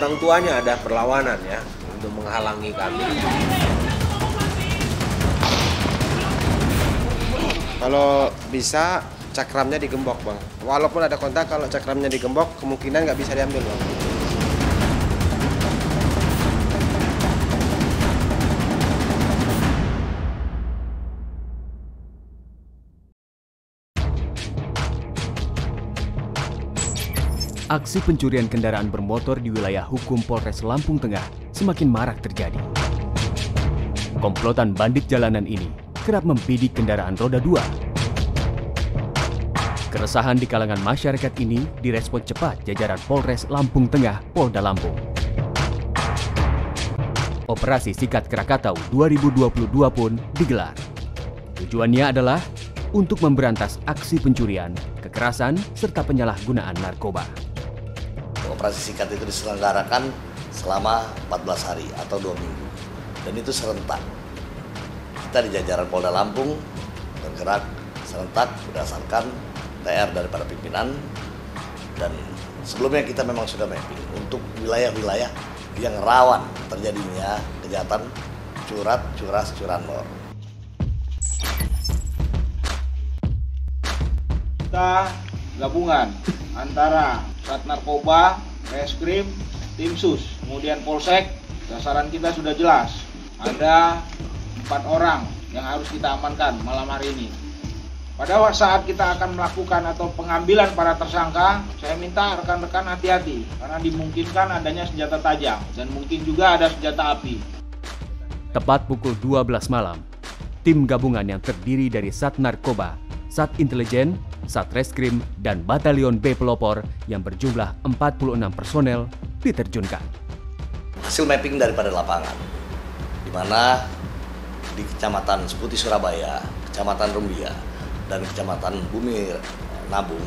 orang tuanya ada perlawanan ya untuk menghalangi kami. Kalau bisa cakramnya digembok, Bang. Walaupun ada kontak, kalau cakramnya digembok kemungkinan nggak bisa diambil, Bang. Aksi pencurian kendaraan bermotor di wilayah hukum Polres Lampung Tengah semakin marak terjadi. Komplotan bandit jalanan ini kerap membidik kendaraan roda 2. Keresahan di kalangan masyarakat ini direspon cepat jajaran Polres Lampung Tengah, Polda Lampung. Operasi Sikat Krakatau 2022 pun digelar. Tujuannya adalah untuk memberantas aksi pencurian, kekerasan, serta penyalahgunaan narkoba. Operasi Sikat itu diselenggarakan selama 14 hari atau 2 minggu. Dan itu serentak. Kita di jajaran Polda Lampung bergerak serentak berdasarkan PR daripada pimpinan. Dan sebelumnya kita memang sudah mapping untuk wilayah-wilayah yang rawan terjadinya kejahatan curanmor. Kita gabungan antara Sat Narkoba, Reskrim, Tim Sus, kemudian Polsek. Sasaran kita sudah jelas. Ada 4 orang yang harus kita amankan malam hari ini. Pada saat kita akan melakukan atau pengambilan para tersangka, saya minta rekan-rekan hati-hati karena dimungkinkan adanya senjata tajam dan mungkin juga ada senjata api. Tepat pukul 12 malam, tim gabungan yang terdiri dari Sat Narkoba, Sat Intelijen, Satreskrim, dan Batalion B Pelopor yang berjumlah 46 personel diterjunkan. Hasil mapping daripada lapangan, di mana di Kecamatan Seputi Surabaya, Kecamatan Rumbia, dan Kecamatan Bumi Nabung,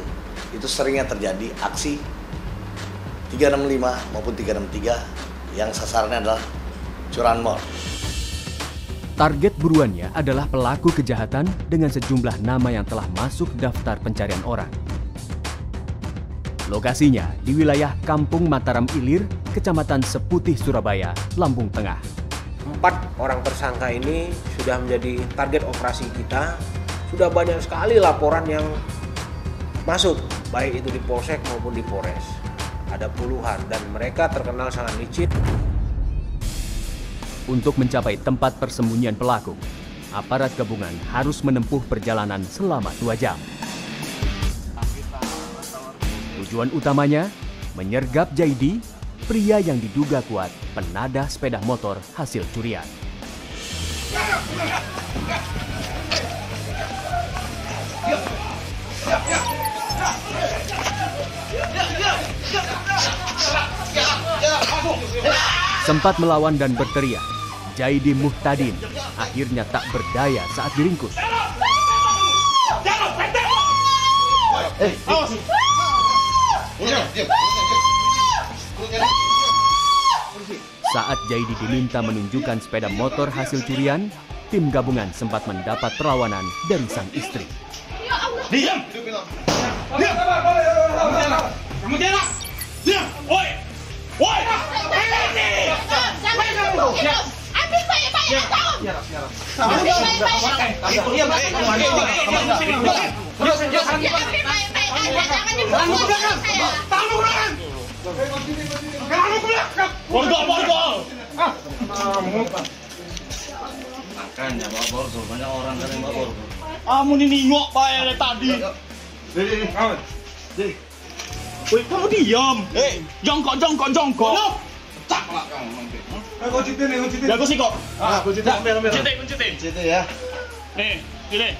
itu seringnya terjadi aksi 365 maupun 363 yang sasarannya adalah curanmor. Target buruannya adalah pelaku kejahatan dengan sejumlah nama yang telah masuk daftar pencarian orang. Lokasinya di wilayah Kampung Mataram Ilir, Kecamatan Seputih, Surabaya, Lampung Tengah. 4 orang tersangka ini sudah menjadi target operasi kita. Sudah banyak sekali laporan yang masuk, baik itu di Polsek maupun di Polres. Ada puluhan dan mereka terkenal sangat licin. Untuk mencapai tempat persembunyian pelaku, aparat gabungan harus menempuh perjalanan selama 2 jam. Tujuan utamanya, menyergap Jaidi, pria yang diduga kuat penadah sepeda motor hasil curian. Sempat melawan dan berteriak, Jaidi Muhtadin akhirnya tak berdaya saat diringkus. Saat Jaidi diminta menunjukkan sepeda motor hasil curian, tim gabungan sempat mendapat perlawanan dari sang istri. Diam! Diam! Kamu diam! Diam! Woi! Woi! Ambil banyak tahun. Makanya bawa borgol, banyak orang dari bawa borgol. Kamu ini nyok bayar tadi. Woi, kamu diam. Jongkok. Cak lah kamu nanti. Jago sih kok. Ambil. Kunci ya. Nih, ini.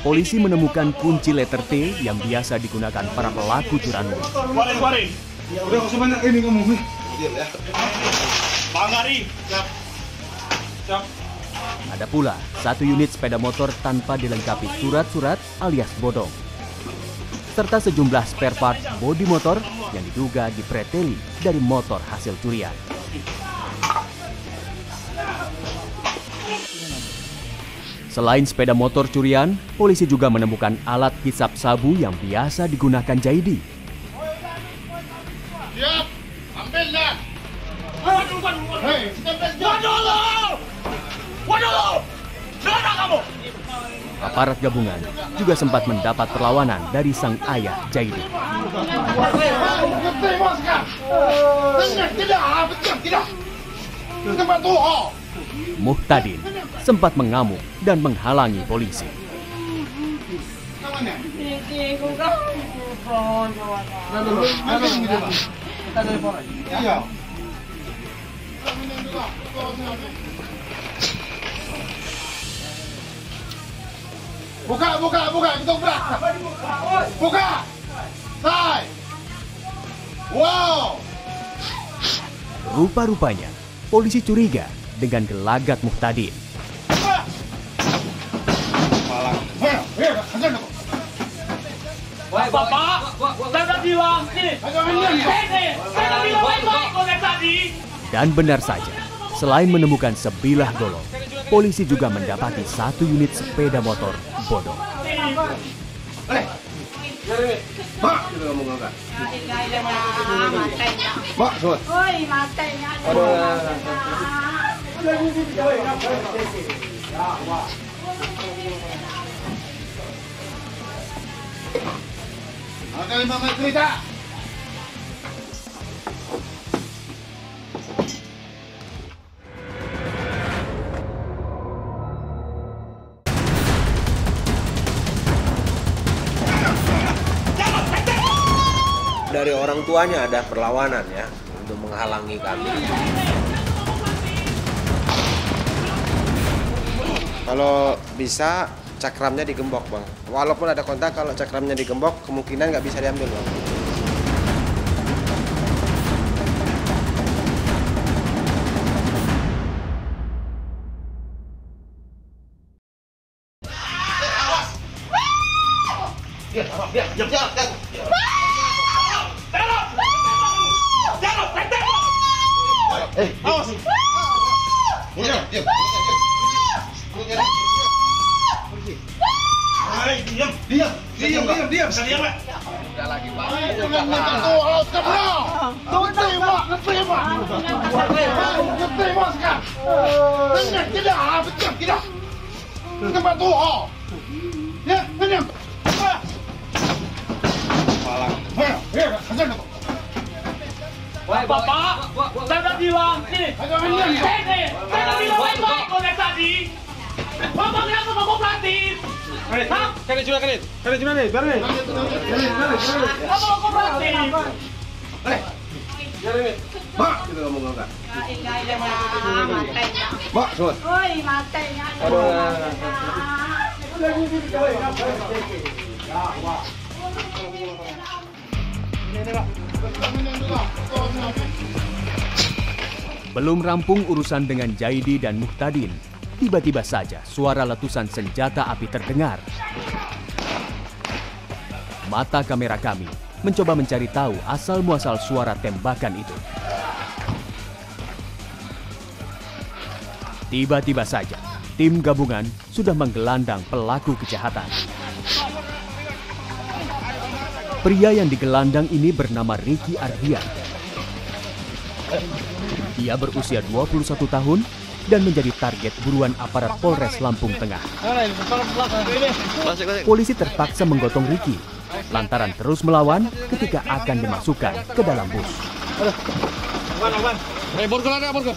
Polisi menemukan kunci letter T yang biasa digunakan para pelaku curanmor. Keluarin. Udah nggak usah banyak ini kamu. Diam ya. Bang Ari. Siap. Ada pula 1 unit sepeda motor tanpa dilengkapi surat-surat alias bodong. Serta sejumlah spare part bodi motor yang diduga dipreteli dari motor hasil curian. Selain sepeda motor curian, polisi juga menemukan alat hisap sabu yang biasa digunakan Jaidi. Siap. Ambil dah. Aparat gabungan juga sempat mendapat perlawanan dari sang ayah Jaidi. Muhtadin sempat mengamuk dan menghalangi polisi. Buka, kita berat. Buka. Hai. Wow. Rupa-rupanya polisi curiga dengan gelagat Muhtadin. Bapak, saya udah bilang nih. Saya udah bilang baik-baik kok dari tadi. Dan benar saja, selain menemukan sebilah golok, polisi juga mendapati 1 unit sepeda motor bodong. Ada 5 menit cerita. Dari orang tuanya ada perlawanan ya untuk menghalangi kami. Kalau bisa cakramnya digembok bang. Walaupun ada kontak, kalau cakramnya digembok kemungkinan nggak bisa diambil bang. Diam. Bisa diam, Pak? Udah lagi, Pak. Jangan menyentuh sekarang. Terima sekarang. Tidak. Tempat tuh. Ya, diam. Bapak, saya udah bilang nih. Saya udah bilang baik-baik kok dari tadi. Bapak kenapa mau kooperatif? Kalian cuma nih, biar nih. Kamu mau kooperatif? Biar nih. Mak, kita ngomong enggak? Mak, suat. Belum rampung urusan dengan Jaidi dan Muhtadin, tiba-tiba saja suara letusan senjata api terdengar. Mata kamera kami mencoba mencari tahu asal-muasal suara tembakan itu. Tiba-tiba saja, tim gabungan sudah menggelandang pelaku kejahatan. Pria yang digelandang ini bernama Ricky Ardian. Dia berusia 21 tahun dan menjadi target buruan aparat Polres Lampung Tengah. Polisi terpaksa menggotong Ricky lantaran terus melawan ketika akan dimasukkan ke dalam bus.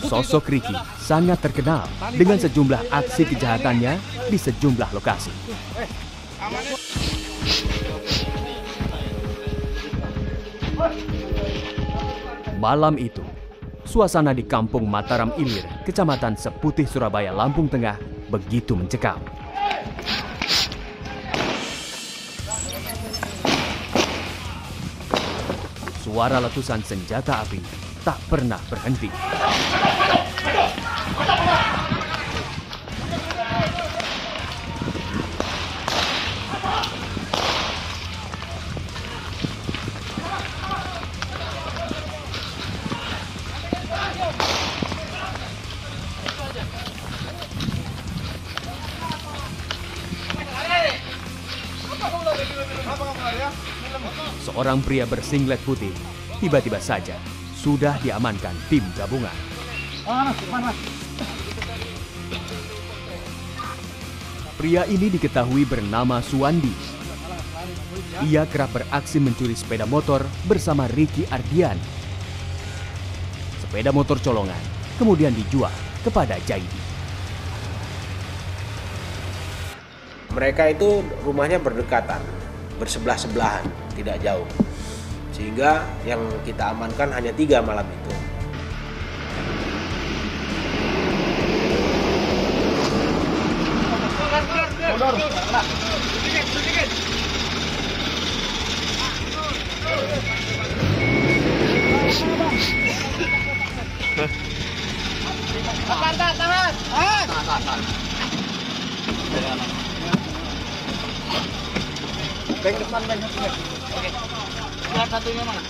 Sosok Ricky sangat terkenal dengan sejumlah aksi kejahatannya di sejumlah lokasi. Malam itu, suasana di Kampung Mataram Ilir, Kecamatan Seputih, Surabaya, Lampung Tengah begitu mencekam. Suara letusan senjata api tak pernah berhenti. Seorang pria bersinglet putih tiba-tiba saja sudah diamankan tim gabungan. Pria ini diketahui bernama Suwandi. Ia kerap beraksi mencuri sepeda motor bersama Ricky Ardian. Sepeda motor colongan kemudian dijual kepada Jaidi. Mereka itu rumahnya berdekatan, bersebelah-sebelahan, tidak jauh. Sehingga yang kita amankan hanya 3 malam itu. Bank depan, bank depan. Oke. Lihat satunya mana?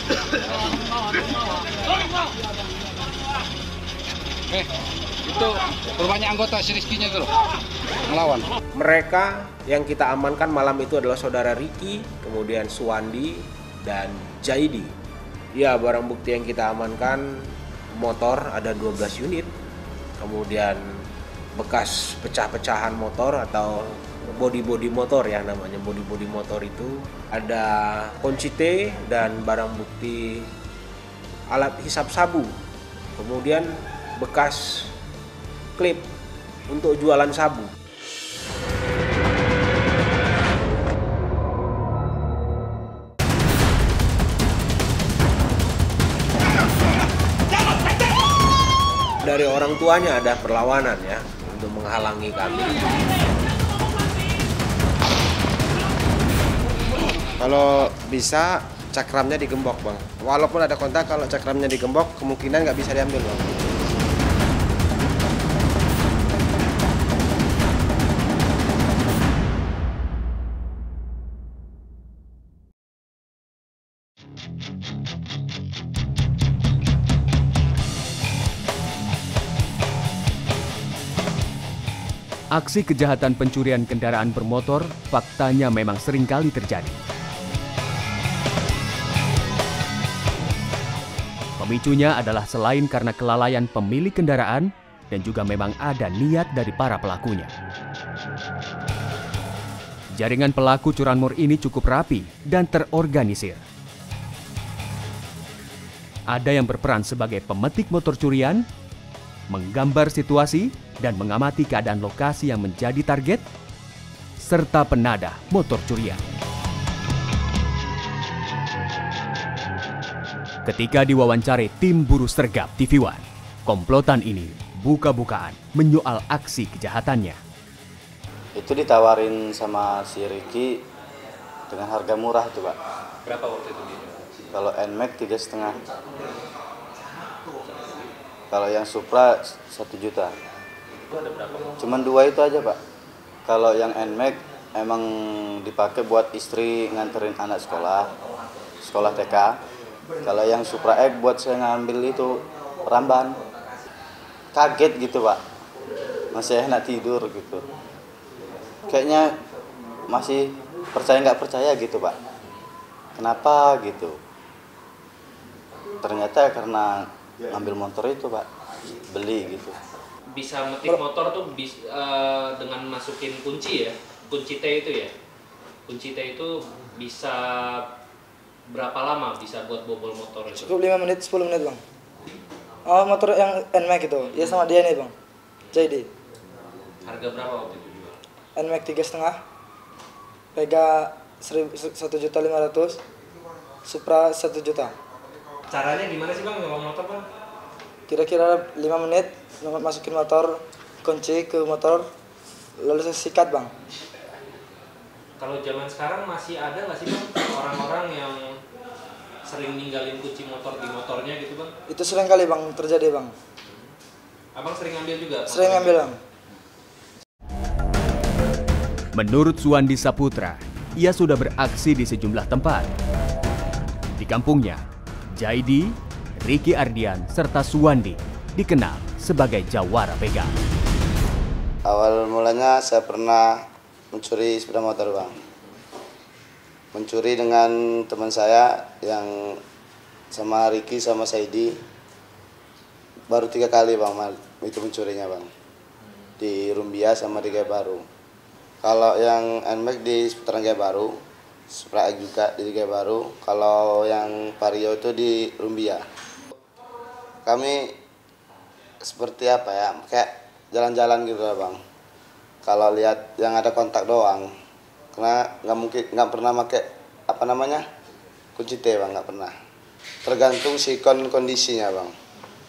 Itu rupanya anggota si Rizky-nya itu loh, melawan. Mereka yang kita amankan malam itu adalah saudara Ricky, kemudian Suwandi, dan Jaidi. Ya, barang bukti yang kita amankan motor ada 12 unit, kemudian bekas pecah-pecahan motor atau bodi-bodi motor ya namanya, bodi-bodi motor itu ada kunci T dan barang bukti alat hisap sabu, kemudian bekas klip untuk jualan sabu. Dari orang tuanya ada perlawanan ya untuk menghalangi kami. Kalau bisa cakramnya digembok bang. Walaupun ada kontak, kalau cakramnya digembok kemungkinan nggak bisa diambil bang. Aksi kejahatan pencurian kendaraan bermotor faktanya memang seringkali terjadi. Pemicunya adalah selain karena kelalaian pemilik kendaraan dan juga memang ada niat dari para pelakunya. Jaringan pelaku curanmor ini cukup rapi dan terorganisir. Ada yang berperan sebagai pemetik motor curian, menggambar situasi dan mengamati keadaan lokasi yang menjadi target, serta penadah motor curian. Ketika diwawancari tim Buru Sergap TV One, komplotan ini buka-bukaan menyoal aksi kejahatannya. Itu ditawarin sama si Ricky dengan harga murah tuh Pak. Berapa waktu itu? Kalau NMAX 3,5. Kalau yang Supra 1 juta. Itu ada berapa? Cuman 2 itu aja Pak. Kalau yang NMAX emang dipakai buat istri nganterin anak sekolah TK. Kalau yang Supra X buat saya ngambil itu Ramban. Kaget gitu Pak. Masih enak tidur gitu. Kayaknya masih percaya nggak percaya gitu Pak. Kenapa gitu? Ternyata karena ngambil motor itu Pak, beli gitu. Bisa metik motor tuh dengan masukin kunci ya, kunci T itu ya. Kunci T itu bisa berapa lama bisa buat bobol motor itu? Cukup 5 menit, 10 menit Bang. Oh motor yang NMAX itu, ya sama dia nih Bang, JD. Harga berapa waktu itu jual? NMAX 3,5, Vega 1.500.000, Supra 1 juta. Caranya gimana sih Bang ngebawa motor Bang? Kira-kira 5 menit masukin motor, kunci ke motor, lalu saya sikat Bang. Kalau zaman sekarang masih ada nggak sih Bang orang-orang yang sering ninggalin kunci motor di motornya gitu Bang? Itu sering kali Bang terjadi Bang. Abang sering ngambil juga? Sering ngambil Bang. Menurut Suwandi Saputra, ia sudah beraksi di sejumlah tempat. Di kampungnya, Jaidi, Ricky Ardian, serta Suwandi dikenal sebagai jawara begal. Awal mulanya saya pernah mencuri sepeda motor Bang. Mencuri dengan teman saya yang sama Ricky sama Saidi. baru 3 kali bang itu mencurinya bang, di Rumbia sama di Gaya Baru. Kalau yang NMAX di seputaran Gaya Baru, Supra X juga di Gaya Baru. Kalau yang Vario itu di Rumbia. Kami seperti apa ya, kayak jalan-jalan gitu lah bang. Kalau lihat yang ada kontak doang, karena nggak pernah pakai apa namanya kunci T bang, nggak pernah. Tergantung sikon kondisinya bang.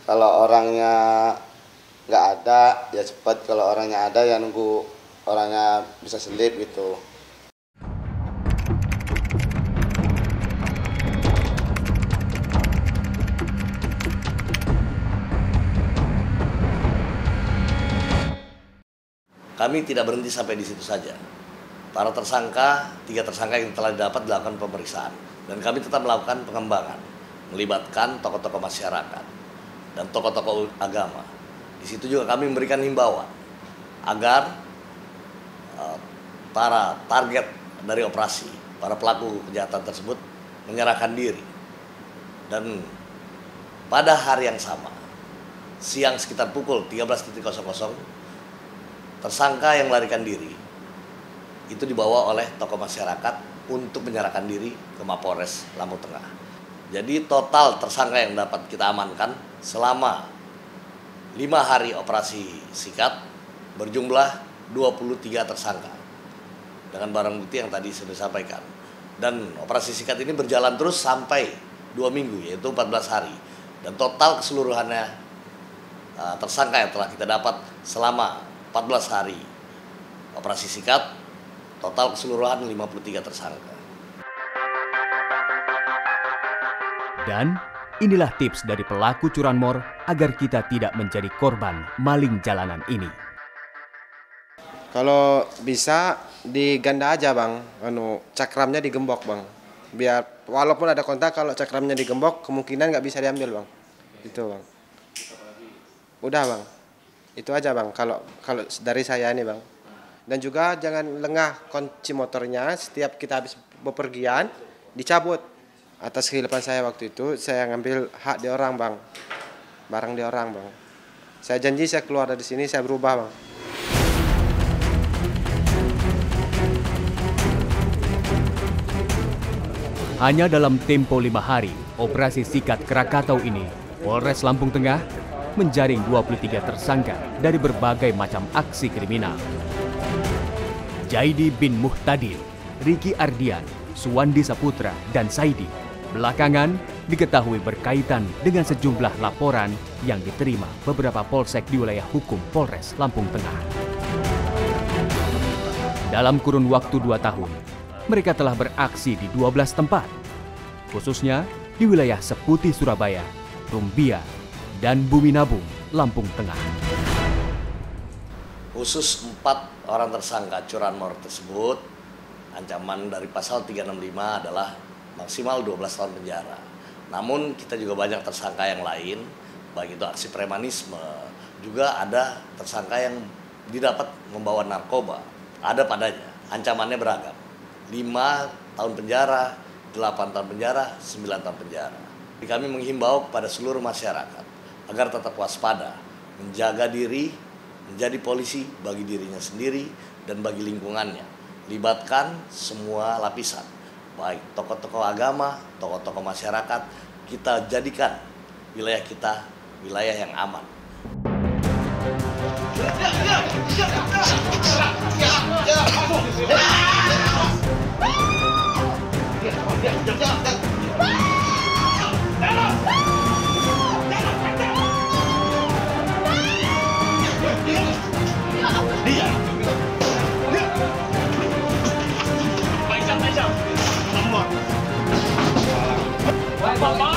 Kalau orangnya nggak ada ya cepat, kalau orangnya ada ya nunggu orangnya bisa selip gitu. Kami tidak berhenti sampai di situ saja. Para tersangka, 3 tersangka yang telah dilakukan pemeriksaan, dan kami tetap melakukan pengembangan, melibatkan tokoh-tokoh masyarakat dan tokoh-tokoh agama. Di situ juga kami memberikan himbauan agar para target dari operasi, para pelaku kejahatan tersebut menyerahkan diri. Dan pada hari yang sama, siang sekitar pukul 13.00, tersangka yang melarikan diri itu dibawa oleh tokoh masyarakat untuk menyerahkan diri ke Mapolres Lampung Tengah. Jadi total tersangka yang dapat kita amankan selama 5 hari operasi sikat berjumlah 23 tersangka dengan barang bukti yang tadi sudah disampaikan. Dan operasi sikat ini berjalan terus sampai 2 minggu, yaitu 14 hari. Dan total keseluruhannya tersangka yang telah kita dapat selama 14 hari operasi sikat, total keseluruhan 53 tersangka. Dan inilah tips dari pelaku curanmor agar kita tidak menjadi korban maling jalanan ini. Kalau bisa diganda aja bang, cakramnya digembok bang. Biar walaupun ada kontak, kalau cakramnya digembok kemungkinan nggak bisa diambil bang. Itu bang. Udah bang. Itu aja bang. Kalau dari saya ini bang. Dan juga jangan lengah kunci motornya setiap kita habis bepergian dicabut. Atas kehilapan saya waktu itu, saya ngambil hak di orang bang, barang di orang bang. Saya janji saya keluar dari sini, saya berubah bang. Hanya dalam tempo 5 hari, operasi sikat Krakatau ini, Polres Lampung Tengah menjaring 23 tersangka dari berbagai macam aksi kriminal. Jaidi bin Muhtadil, Riki Ardian, Suwandi Saputra, dan Saidi belakangan diketahui berkaitan dengan sejumlah laporan yang diterima beberapa polsek di wilayah hukum Polres Lampung Tengah. Dalam kurun waktu 2 tahun, mereka telah beraksi di 12 tempat, khususnya di wilayah Seputi Surabaya, Rumbia, dan Bumi Nabung, Lampung Tengah. Khusus 4 orang tersangka curanmor tersebut, ancaman dari pasal 365 adalah maksimal 12 tahun penjara. Namun kita juga banyak tersangka yang lain, baik itu aksi premanisme, juga ada tersangka yang didapat membawa narkoba. Ada padanya, ancamannya beragam. 5 tahun penjara, 8 tahun penjara, 9 tahun penjara. Kami menghimbau kepada seluruh masyarakat agar tetap waspada, menjaga diri, menjadi polisi bagi dirinya sendiri dan bagi lingkungannya. Libatkan semua lapisan, baik tokoh-tokoh agama, tokoh-tokoh masyarakat. Kita jadikan wilayah kita wilayah yang aman. Bapak